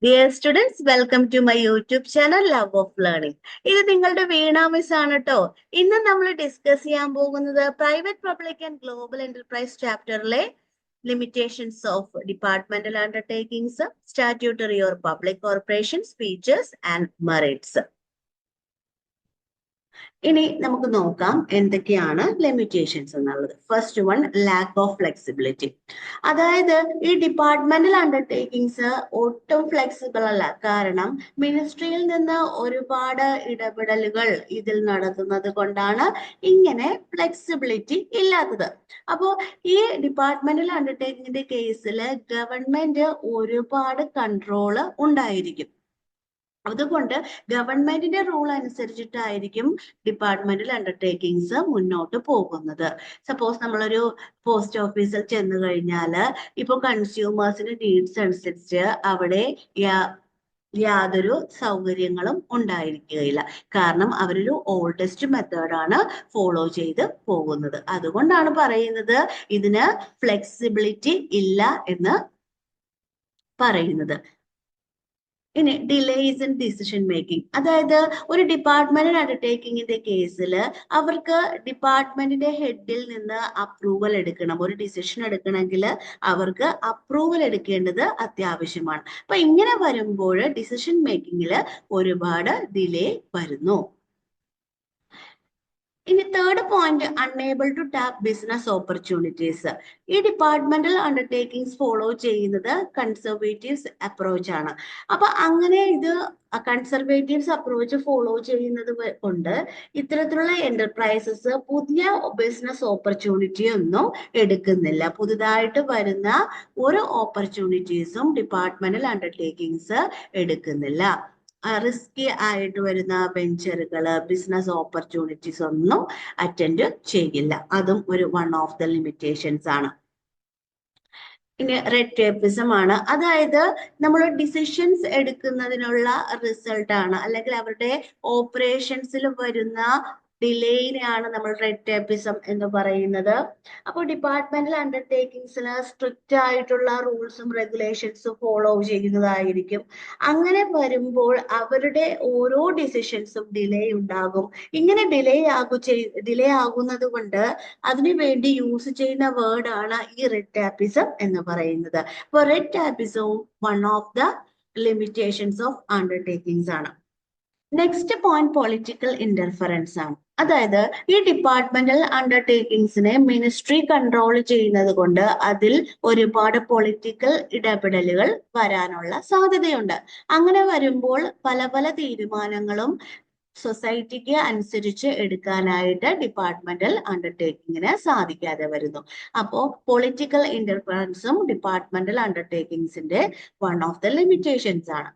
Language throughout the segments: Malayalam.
Dear students, welcome to my YouTube channel Love of Learning. ഇത് നിങ്ങളുടെ വീണ മിസ് ആണ് കേട്ടോ. ഇന്ന് നമ്മൾ ഡിസ്കസ് ചെയ്യാൻ പോകുന്നത് private public and global enterprise ചാപ്റ്ററിലെ limitations of departmental undertakings, statutory or public corporations, features and merits. ഇനി നമുക്ക് നോക്കാം എന്തൊക്കെയാണ് ലിമിറ്റേഷൻസ് എന്നുള്ളത്. First one, lakh of flexibility. അതായത് ഈ ഡിപ്പാർട്ട്മെന്റൽ അണ്ടർടേക്കിങ്സ് ഒട്ടും ഫ്ലെക്സിബിൾ അല്ല. കാരണം മിനിസ്ട്രിയിൽ നിന്ന് ഒരുപാട് ഇടപെടലുകൾ ഇതിൽ നടത്തുന്നത് കൊണ്ടാണ് ഇങ്ങനെ ഫ്ലെക്സിബിലിറ്റി ഇല്ലാത്തത്. അപ്പോൾ ഈ ഡിപ്പാർട്ട്മെന്റൽ അണ്ടർടേക്കിങ്ങിന്റെ കേസിൽ ഗവൺമെന്റ് ഒരുപാട് കൺട്രോള് ഉണ്ടായിരിക്കും. അതുകൊണ്ട് ഗവൺമെന്റിന്റെ റൂൾ അനുസരിച്ചിട്ടായിരിക്കും ഡിപ്പാർട്ട്മെന്റൽ അണ്ടർടേക്കിങ്സ് മുന്നോട്ട് പോകുന്നത്. സപ്പോസ് നമ്മളൊരു പോസ്റ്റ് ഓഫീസിൽ ചെന്ന് കഴിഞ്ഞാൽ ഇപ്പൊ കൺസ്യൂമേഴ്സിന്റെ നീഡ്സ് അനുസരിച്ച് അവിടെ യാതൊരു സൗകര്യങ്ങളും ഉണ്ടായിരിക്കുകയില്ല. കാരണം അവരൊരു ഓൾഡസ്റ്റ് മെത്തേഡാണ് ഫോളോ ചെയ്ത് പോകുന്നത്. അതുകൊണ്ടാണ് പറയുന്നത് ഇതിന് ഫ്ലെക്സിബിലിറ്റി ഇല്ല എന്ന് പറയുന്നത്. ഇനി ഡിലേസ് ഇൻ ഡിസിഷൻ മേക്കിംഗ്. അതായത് ഒരു ഡിപ്പാർട്ട്മെന്റൽ അണ്ടർടേക്കിങ്ങിന്റെ കേസിൽ അവർക്ക് ഡിപ്പാർട്ട്മെന്റിന്റെ ഹെഡിൽ നിന്ന് അപ്രൂവൽ എടുക്കണം. ഒരു ഡിസിഷൻ എടുക്കണമെങ്കിൽ അവർക്ക് അപ്രൂവൽ എടുക്കേണ്ടത് അത്യാവശ്യമാണ്. അപ്പൊ ഇങ്ങനെ വരുമ്പോൾ ഡിസിഷൻ മേക്കിങ്ങിൽ ഒരുപാട് ഡിലേ വരുന്നു. ഇനി third point, unable to tap business opportunities. ഈ ഡിപ്പാർട്ട്മെന്റൽ അണ്ടർടേക്കിങ്സ് ഫോളോ ചെയ്യുന്നത് കൺസർവേറ്റീവ്സ് അപ്രോച്ച് ആണ്. അപ്പൊ അങ്ങനെ ഇത് കൺസർവേറ്റീവ്സ് അപ്രോച്ച് ഫോളോ ചെയ്യുന്നത് കൊണ്ട് ഇത്തരത്തിലുള്ള എന്റർപ്രൈസസ് പുതിയ ബിസിനസ് ഓപ്പർച്യൂണിറ്റി ഒന്നും എടുക്കുന്നില്ല. പുതുതായിട്ട് വരുന്ന ഒരു ഓപ്പർച്യൂണിറ്റീസും ഡിപ്പാർട്ട്മെന്റൽ അണ്ടർടേക്കിങ്സ് എടുക്കുന്നില്ല. റിസ്കി ആയിട്ട് വരുന്ന വെഞ്ചറുകള്, ബിസിനസ് ഓപ്പർച്യൂണിറ്റീസ് ഒന്നും അറ്റൻഡ് ചെയ്യില്ല. അതും ഒരു വൺ ഓഫ് ദ ലിമിറ്റേഷൻസ് ആണ്. ഇനി റെഡ് ടേപ്പിസം ആണ്. അതായത് നമ്മൾ ഡിസിഷൻസ് എടുക്കുന്നതിനുള്ള റിസൾട്ട് ആണ്, അല്ലെങ്കിൽ അവരുടെ ഓപ്പറേഷൻസിൽ വരുന്ന ഡിലേയിനെയാണ് നമ്മൾ റെഡ് ടേപ്പിസം എന്ന് പറയുന്നത്. അപ്പോൾ ഡിപ്പാർട്ട്മെന്റൽ അണ്ടർടേക്കിങ്സിന് സ്ട്രിക്റ്റ് ആയിട്ടുള്ള റൂൾസും റെഗുലേഷൻസും ഫോളോ ചെയ്യുന്നതായിരിക്കും. അങ്ങനെ വരുമ്പോൾ അവരുടെ ഓരോ ഡിസിഷൻസും ഡിലേ ഉണ്ടാകും. ഇങ്ങനെ ഡിലേ ആകുന്നത് കൊണ്ട് അതിനു വേണ്ടി യൂസ് ചെയ്യുന്ന വേർഡ് ആണ് ഈ റെഡ് ടാപ്പിസം എന്ന് പറയുന്നത്. അപ്പോൾ റെഡ് ടാപ്പിസവും one of the limitations of undertakings ആണ്. നെക്സ്റ്റ് പോയിന്റ്, പൊളിറ്റിക്കൽ ഇന്റർഫറൻസ് ആണ്. അതായത് ഈ ഡിപ്പാർട്ട്മെന്റൽ അണ്ടർടേക്കിങ്സിനെ മിനിസ്ട്രി കൺട്രോൾ ചെയ്യുന്നത് കൊണ്ട് അതിൽ ഒരുപാട് പൊളിറ്റിക്കൽ ഇടപെടലുകൾ വരാനുള്ള സാധ്യതയുണ്ട്. അങ്ങനെ വരുമ്പോൾ പല പല തീരുമാനങ്ങളും സൊസൈറ്റിക്ക് അനുസരിച്ച് എടുക്കാനായിട്ട് ഡിപ്പാർട്ട്മെന്റൽ അണ്ടർടേക്കിങ്ങിന് സാധിക്കാതെ വരുന്നു. അപ്പോൾ പൊളിറ്റിക്കൽ ഇന്റർഫറൻസും ഡിപ്പാർട്ട്മെന്റൽ അണ്ടർടേക്കിങ്സിന്റെ വൺ ഓഫ് ദ ലിമിറ്റേഷൻസ് ആണ്.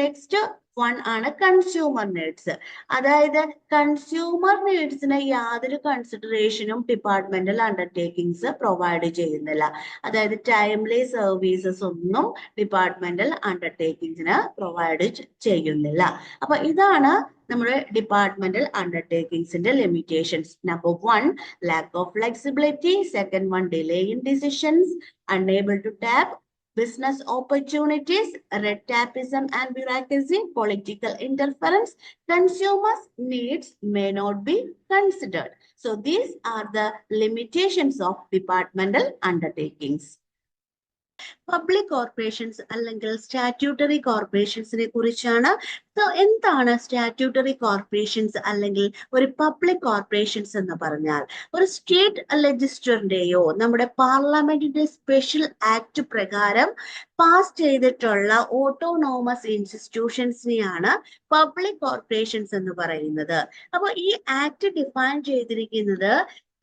നെക്സ്റ്റ് വൺ ആണ് കൺസ്യൂമർ നീഡ്സ്. അതായത് കൺസ്യൂമർ നീഡ്സിന് യാതൊരു കൺസിഡറേഷനും ഡിപ്പാർട്ട്മെന്റൽ അണ്ടർടേക്കിങ്സ് പ്രൊവൈഡ് ചെയ്യുന്നില്ല. അതായത് ടൈംലി സർവീസസ് ഒന്നും ഡിപ്പാർട്ട്മെന്റൽ അണ്ടർടേക്കിങ്സിന് പ്രൊവൈഡ് ചെയ്യുന്നില്ല. അപ്പൊ ഇതാണ് നമ്മുടെ ഡിപ്പാർട്ട്മെന്റൽ അണ്ടർടേക്കിങ്സിന്റെ limitations. Number 1, lack of flexibility. Second one, delay in decisions, unable to tap business opportunities, red tapism and bureaucracy, political interference, consumers' needs may not be considered. So these are the limitations of departmental undertakings. Public corporations അല്ലെങ്കിൽ സ്റ്റാറ്റ്യൂട്ടറി കോർപ്പറേഷൻസിനെ കുറിച്ചാണ്. എന്താണ് സ്റ്റാറ്റ്യൂട്ടറി കോർപ്പറേഷൻസ് അല്ലെങ്കിൽ ഒരു പബ്ലിക് കോർപ്പറേഷൻസ് എന്ന് പറഞ്ഞാൽ? ഒരു സ്റ്റേറ്റ് ലെജിസ്ലേച്ചറിന്റെയോ നമ്മുടെ പാർലമെന്റിന്റെ സ്പെഷ്യൽ ആക്ട് പ്രകാരം പാസ് ചെയ്തിട്ടുള്ള ഓട്ടോണോമസ് ഇൻസ്റ്റിറ്റ്യൂഷൻസിനെയാണ് പബ്ലിക് കോർപ്പറേഷൻസ് എന്ന് പറയുന്നത്. അപ്പോൾ ഈ ആക്ട് ഡിഫൈൻ ചെയ്തിരിക്കുന്നത്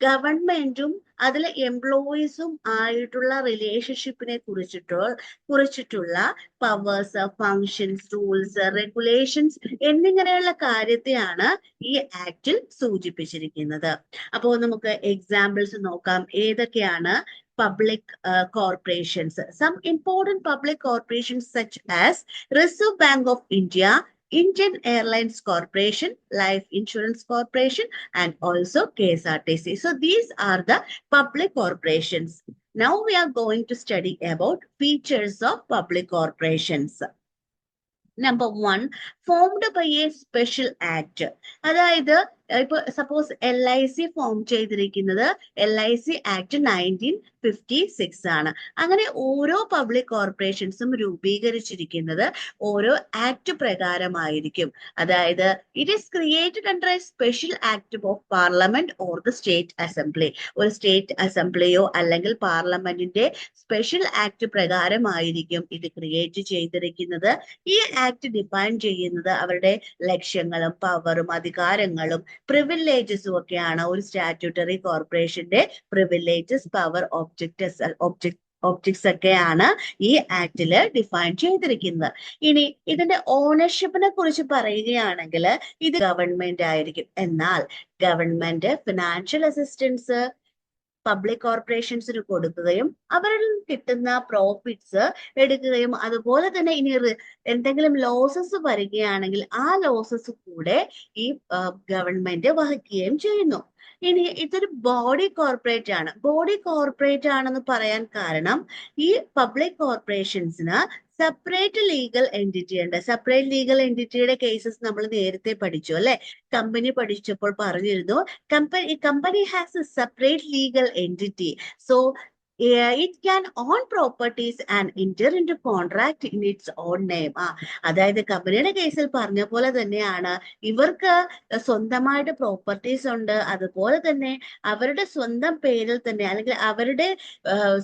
ഗവൺമെന്റും അതിലെ എംപ്ലോയീസും ആയിട്ടുള്ള റിലേഷൻഷിപ്പിനെ കുറിച്ചിട്ടുള്ള പവേഴ്സ്, ഫങ്ഷൻസ്, റൂൾസ്, റെഗുലേഷൻസ് എന്നിങ്ങനെയുള്ള കാര്യത്തെയാണ് ഈ ആക്ടിൽ സൂചിപ്പിച്ചിരിക്കുന്നത്. അപ്പോൾ നമുക്ക് എക്സാമ്പിൾസ് നോക്കാം. ഏതൊക്കെയാണ് public corporations? Some important public corporations such as Reserve Bank of India, Indian Airlines Corporation, Life Insurance Corporation, and also KSRTC. So these are the public corporations. Now we are going to study about features of public corporations. Number 1 formed by a special act. അതായത് ഇപ്പൊ സപ്പോസ് LIC ഫോം ചെയ്തിരിക്കുന്നത് LIC ആക്ട് 1956 ആണ്. അങ്ങനെ ഓരോ പബ്ലിക് കോർപ്പറേഷൻസും രൂപീകരിച്ചിരിക്കുന്നത് ഓരോ ആക്ട് പ്രകാരമായിരിക്കും. അതായത് it is created under A special act of parliament or the state assembly. ഒരു സ്റ്റേറ്റ് അസംബ്ലിയോ അല്ലെങ്കിൽ പാർലമെന്റിന്റെ സ്പെഷ്യൽ ആക്ട് പ്രകാരമായിരിക്കും ഇത് ക്രിയേറ്റ് ചെയ്തിരിക്കുന്നത്. ഈ ആക്ട് ഡിഫൈൻ ചെയ്യുന്നത് അവരുടെ ലക്ഷ്യങ്ങളും പവറും അധികാരങ്ങളും പ്രിവിലേജസും ഒക്കെയാണ്. ഒരു സ്റ്റാറ്റ്യൂട്ടറി കോർപ്പറേഷന്റെ പ്രിവിലേജസ്, പവർ, ഒബ്ജക്ട്സ് ഒക്കെയാണ് ഈ ആക്ടില് ഡിഫൈൻ ചെയ്തിരിക്കുന്നത്. ഇനി ഇതിന്റെ ഓണർഷിപ്പിനെ കുറിച്ച് പറയുകയാണെങ്കിൽ ഇത് ഗവൺമെന്റ് ആയിരിക്കും. എന്നാൽ ഗവൺമെന്റ് ഫിനാൻഷ്യൽ അസിസ്റ്റൻസ് പബ്ലിക് കോർപ്പറേഷൻസിന് കൊടുക്കുകയും അവരിൽ കിട്ടുന്ന പ്രോഫിറ്റ്സ് എടുക്കുകയും അതുപോലെ തന്നെ ഇനി എന്തെങ്കിലും ലോസസ് വരികയാണെങ്കിൽ ആ ലോസസ് കൂടെ ഈ ഗവൺമെന്റ് വഹിക്കുകയും ചെയ്യുന്നു. ഇനി ഇതൊരു ബോഡി കോർപ്പറേറ്റ് ആണ്. ബോഡി കോർപ്പറേറ്റ് ആണെന്ന് പറയാൻ കാരണം ഈ പബ്ലിക് കോർപ്പറേഷൻസിന് സെപ്പറേറ്റ് ലീഗൽ എൻറ്റിറ്റി ഉണ്ട്. സെപ്പറേറ്റ് ലീഗൽ എൻറ്റിറ്റിയുടെ കേസസ് നമ്മൾ നേരത്തെ പഠിച്ചു അല്ലെ. കമ്പനി പഠിച്ചപ്പോൾ പറഞ്ഞിരുന്നു company has a separate legal entity, so it can own properties and enter into contract in its own name. അതായത് കമ്പനിയുടെ കേസിൽ പറഞ്ഞ പോലെ തന്നെയാണ് ഇവർക്ക് സ്വന്തമായിട്ട് പ്രോപ്പർട്ടീസ് ഉണ്ട്. അതുപോലെ തന്നെ അവരുടെ സ്വന്തം പേരിൽ തന്നെ അല്ലെങ്കിൽ അവരുടെ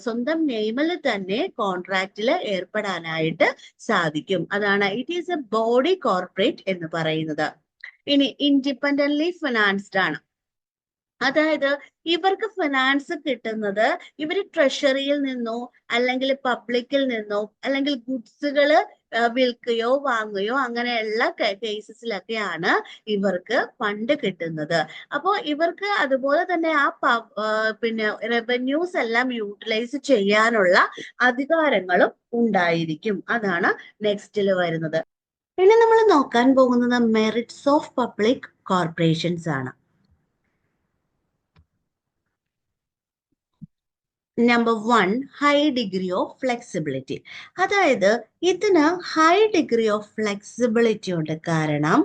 സ്വന്തം നെയിമിൽ തന്നെ കോൺട്രാക്റ്റിൽ ഏർപ്പെടാനായിട്ട് സാധിക്കും. അതാണ് it is A body corporate എന്ന് പറയുന്നത്. ഇനി ഇൻഡിപെൻഡന്റ്ലി ഫിനാൻസ്ഡ് ആണ്. അതായത് ഇവർക്ക് ഫിനാൻസ് കിട്ടുന്നത് ഇവര് ട്രഷറിയിൽ നിന്നോ അല്ലെങ്കിൽ പബ്ലിക്കിൽ നിന്നോ അല്ലെങ്കിൽ ഗുഡ്സുകൾ വിൽക്കുകയോ വാങ്ങുകയോ അങ്ങനെയുള്ള കേസസിലൊക്കെയാണ് ഇവർക്ക് ഫണ്ട് കിട്ടുന്നത്. അപ്പോൾ ഇവർക്ക് അതുപോലെ തന്നെ പിന്നെ റവന്യൂസ് എല്ലാം യൂട്ടിലൈസ് ചെയ്യാനുള്ള അധികാരങ്ങളും ഉണ്ടായിരിക്കും. അതാണ് നെക്സ്റ്റിൽ വരുന്നത്. ഇനി നമ്മൾ നോക്കാൻ പോകുന്നത് മെറിറ്റ്സ് ഓഫ് പബ്ലിക് കോർപ്പറേഷൻസ് ആണ്. Number 1 high degree of flexibility. അതായത് ഇതിന് ഹൈ ഡിഗ്രി ഓഫ് ഫ്ലെക്സിബിലിറ്റി ഉണ്ട്. കാരണം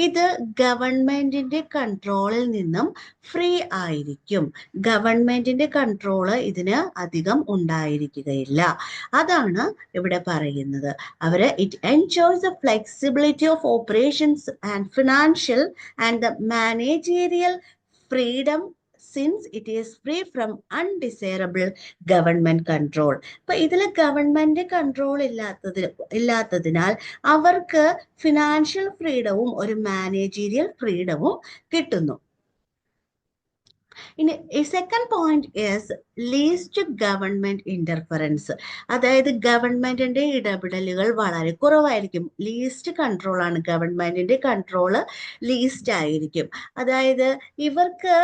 ഇത് ഗവൺമെന്റിന്റെ കൺട്രോളിൽ നിന്നും ഫ്രീ ആയിരിക്കും. ഗവൺമെന്റിന്റെ കൺട്രോള് ഇതിന് അധികം ഉണ്ടായിരിക്കുകയില്ല. അതാണ് ഇവിടെ പറയുന്നത്. അവര് it enjoys the flexibility of operations and financial and the managerial freedom since it is free from undesirable government control. അപ്പൊ ഇതിൽ ഗവൺമെന്റ് കൺട്രോൾ ഇല്ലാത്തതിനാൽ അവർക്ക് ഫിനാൻഷ്യൽ ഫ്രീഡവും ഒരു മാനേജീരിയൽ ഫ്രീഡവും കിട്ടുന്നു. ഇനി second point is least government interference. അതായത് ഗവൺമെന്റിന്റെ ഇടപെടലുകൾ വളരെ കുറവായിരിക്കും. ലീസ്റ്റ് കൺട്രോൾ ആണ്. ഗവൺമെന്റിന്റെ കൺട്രോള് ലീസ്റ്റ് ആയിരിക്കും. അതായത് ഇവർക്ക്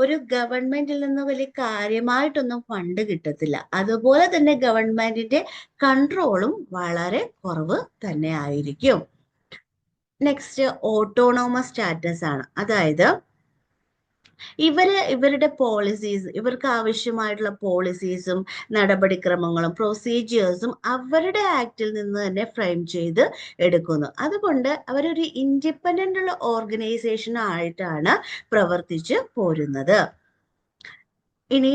ഒരു ഗവൺമെന്റിൽ നിന്ന് വലിയ കാര്യമായിട്ടൊന്നും ഫണ്ട് കിട്ടത്തില്ല. അതുപോലെ തന്നെ ഗവൺമെന്റിന്റെ കൺട്രോളും വളരെ കുറവ് തന്നെ ആയിരിക്കും. നെക്സ്റ്റ് ഓട്ടോണോമസ് സ്റ്റാറ്റസ് ആണ്. അതായത് ഇവരുടെ പോളിസീസ്, ഇവർക്ക് ആവശ്യമായിട്ടുള്ള പോളിസീസും നടപടിക്രമങ്ങളും പ്രൊസീജിയേഴ്സും അവരുടെ ആക്ടിൽ നിന്ന് തന്നെ ഫ്രെയിം ചെയ്ത് എടുക്കുന്നു. അതുകൊണ്ട് അവരൊരു ഇൻഡിപെൻഡന്റ് ഉള്ള ഓർഗനൈസേഷൻ ആയിട്ടാണ് പ്രവർത്തിച്ച് പോരുന്നത്. ഇനി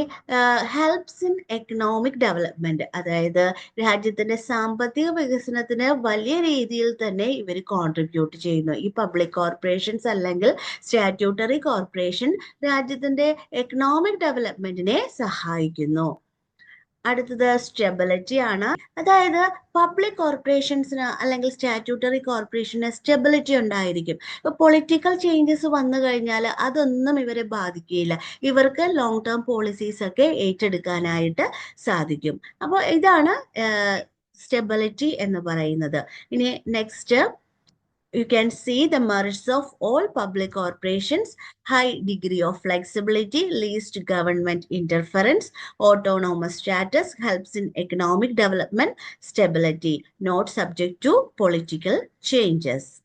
ഹെൽപ്സ് ഇൻ എക്കണോമിക് ഡെവലപ്മെന്റ്. അതായത് രാജ്യത്തിന്റെ സാമ്പത്തിക വികസനത്തിന് വലിയ രീതിയിൽ തന്നെ ഇവർ കോൺട്രിബ്യൂട്ട് ചെയ്യുന്നു. ഈ പബ്ലിക് കോർപ്പറേഷൻസ് അല്ലെങ്കിൽ സ്റ്റാറ്റ്യൂട്ടറി കോർപ്പറേഷൻ രാജ്യത്തിന്റെ എക്കണോമിക് ഡെവലപ്മെന്റിനെ സഹായിക്കുന്നു. അടുത്തത് സ്റ്റെബിലിറ്റി ആണ്. അതായത് പബ്ലിക് കോർപ്പറേഷൻസിന് അല്ലെങ്കിൽ സ്റ്റാറ്റ്യൂട്ടറി കോർപ്പറേഷന് സ്റ്റെബിലിറ്റി ഉണ്ടായിരിക്കും. ഇപ്പൊ പൊളിറ്റിക്കൽ ചേഞ്ചസ് വന്നു കഴിഞ്ഞാൽ അതൊന്നും ഇവരെ ബാധിക്കുകയില്ല. ഇവർക്ക് ലോങ് ടേം പോളിസീസ് ഒക്കെ ഏറ്റെടുക്കാനായിട്ട് സാധിക്കും. അപ്പോൾ ഇതാണ് സ്റ്റെബിലിറ്റി എന്ന് പറയുന്നത്. ഇനി next you can see the merits of all public corporations: high degree of flexibility, least government interference, autonomous status, helps in economic development, stability, not subject to political changes.